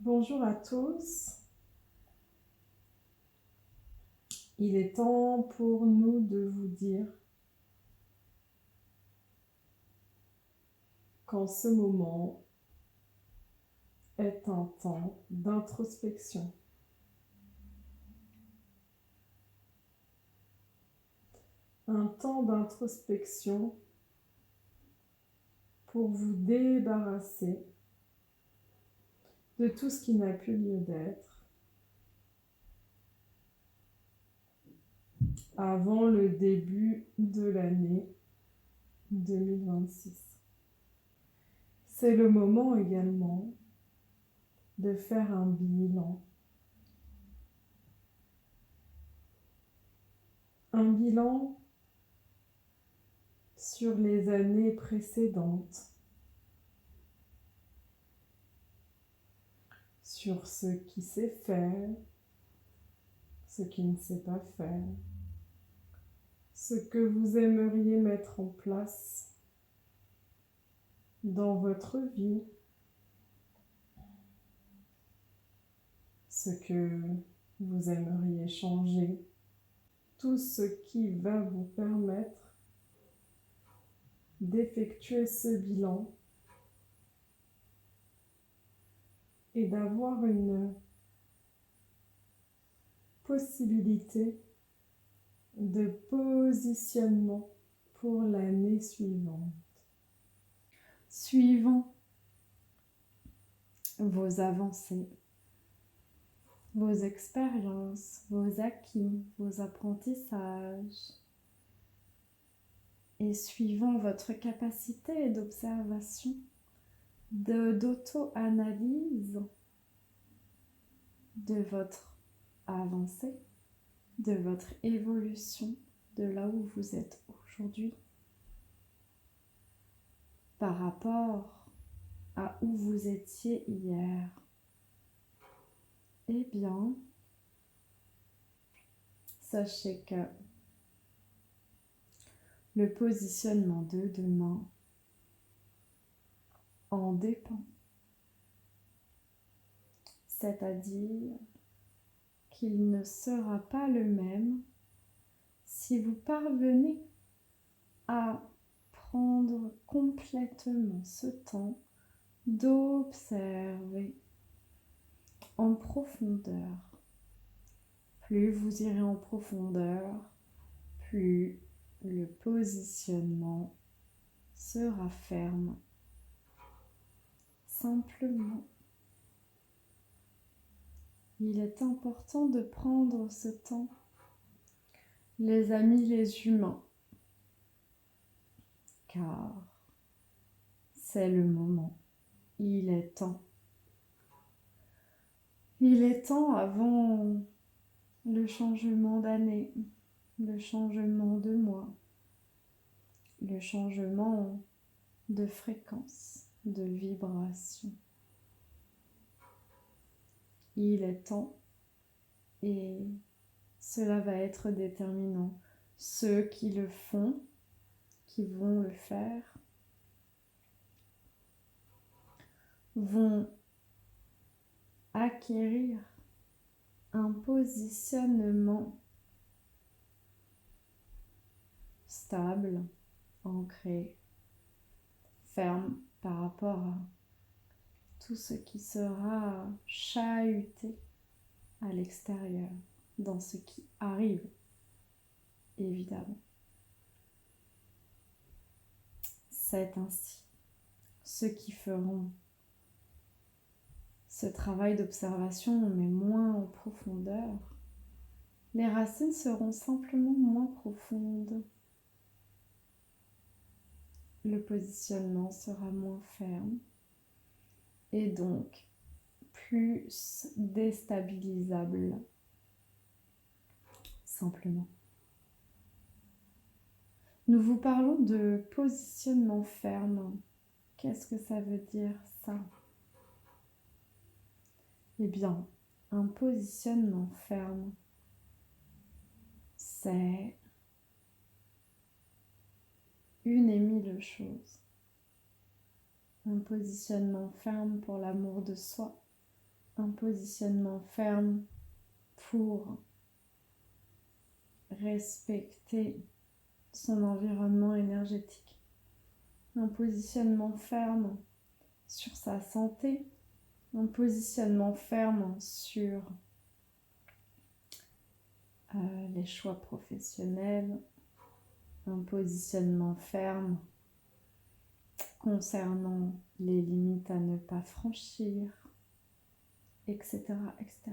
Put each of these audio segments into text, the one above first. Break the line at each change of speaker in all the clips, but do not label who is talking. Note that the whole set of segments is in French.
Bonjour à tous. Il est temps pour nous de vous dire qu'en ce moment est un temps d'introspection. Un temps d'introspection pour vous débarrasser de tout ce qui n'a plus lieu d'être avant le début de l'année 2026. C'est le moment également de faire un bilan. Un bilan sur les années précédentes, sur ce qui s'est fait, ce qui ne s'est pas fait, ce que vous aimeriez mettre en place dans votre vie, ce que vous aimeriez changer, tout ce qui va vous permettre d'effectuer ce bilan et d'avoir une possibilité de positionnement pour l'année suivante. Suivant vos avancées, vos expériences, vos acquis, vos apprentissages, et suivant votre capacité d'observation, d'auto-analyse de votre avancée, de votre évolution, de là où vous êtes aujourd'hui, par rapport à où vous étiez hier. Eh bien, sachez que le positionnement de demain en dépend. C'est-à-dire qu'il ne sera pas le même si vous parvenez à prendre complètement ce temps d'observer en profondeur. Plus vous irez en profondeur, plus le positionnement sera ferme. Simplement, il est important de prendre ce temps, les amis, les humains, car c'est le moment, il est temps. Il est temps avant le changement d'année, le changement de mois, le changement de fréquence, de vibration. Il est temps et cela va être déterminant. Ceux qui le font, qui vont le faire, vont acquérir un positionnement stable, ancré, ferme par rapport à tout ce qui sera chahuté à l'extérieur, dans ce qui arrive, évidemment. C'est ainsi. Ceux qui feront ce travail d'observation, mais moins en profondeur, les racines seront simplement moins profondes. Le positionnement sera moins ferme et donc plus déstabilisable, simplement. Nous vous parlons de positionnement ferme. Qu'est-ce que ça veut dire ça ? Eh bien, un positionnement ferme, c'est une et mille choses. Un positionnement ferme pour l'amour de soi, un positionnement ferme pour respecter son environnement énergétique, un positionnement ferme sur sa santé, un positionnement ferme sur les choix professionnels, un positionnement ferme concernant les limites à ne pas franchir, etc., etc.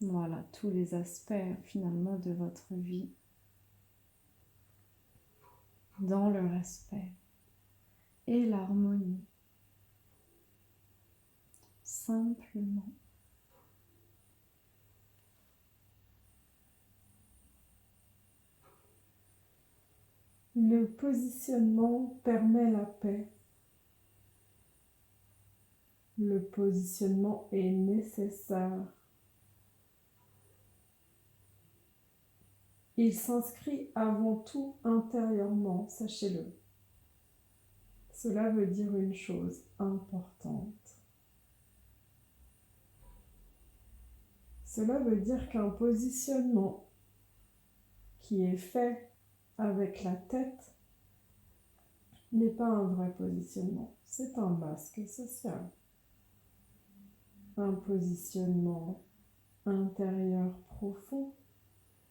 Voilà, tous les aspects finalement de votre vie dans le respect et l'harmonie. Simplement. Le positionnement permet la paix. Le positionnement est nécessaire. Il s'inscrit avant tout intérieurement, sachez-le. Cela veut dire une chose importante. Cela veut dire qu'un positionnement qui est fait avec la tête n'est pas un vrai positionnement, c'est un masque social. Un positionnement intérieur profond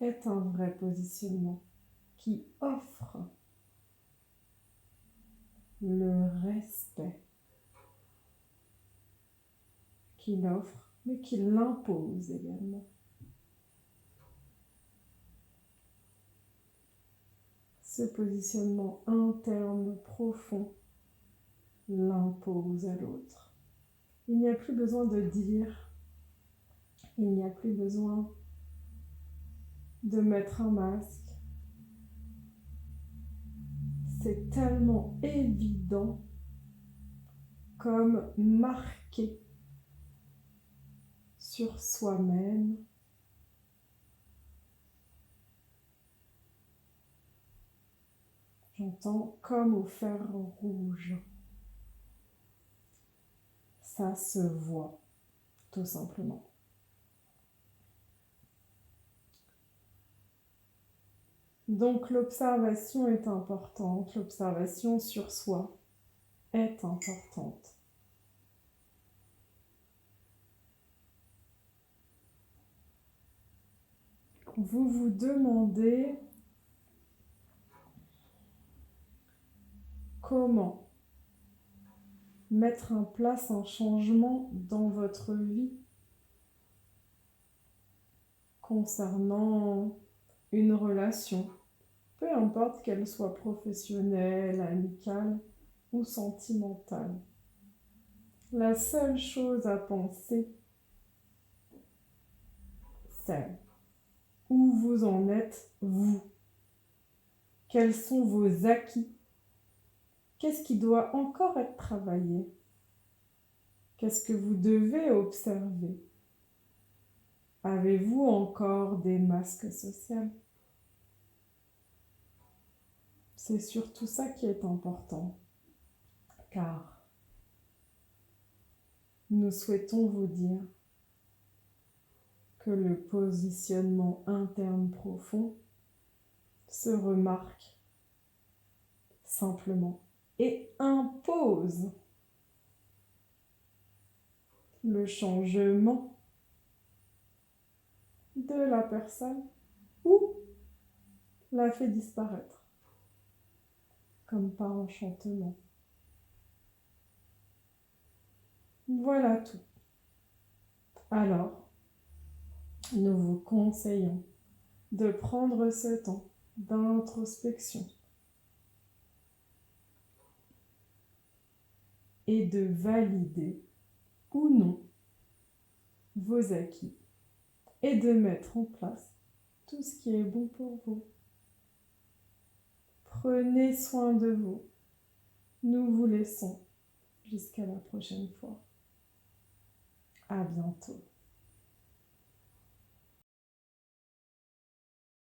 est un vrai positionnement qui offre le respect, qu'il offre, mais qu'il l'impose également. Ce positionnement interne profond l'impose à l'autre. Il n'y a plus besoin de dire, il n'y a plus besoin de mettre un masque. C'est tellement évident comme marqué sur soi-même. J'entends comme au fer rouge. Ça se voit, tout simplement. Donc l'observation est importante, l'observation sur soi est importante. Vous vous demandez comment mettre en place un changement dans votre vie concernant une relation, peu importe qu'elle soit professionnelle, amicale ou sentimentale. La seule chose à penser, c'est où vous en êtes, vous. Quels sont vos acquis? Qu'est-ce qui doit encore être travaillé? Qu'est-ce que vous devez observer? Avez-vous encore des masques sociaux? C'est surtout ça qui est important, car nous souhaitons vous dire que le positionnement interne profond se remarque simplement et impose le changement de la personne ou la fait disparaître, comme par enchantement. Voilà tout. Alors, nous vous conseillons de prendre ce temps d'introspection et de valider ou non vos acquis et de mettre en place tout ce qui est bon pour vous. Prenez soin de vous. Nous vous laissons jusqu'à la prochaine fois. À bientôt.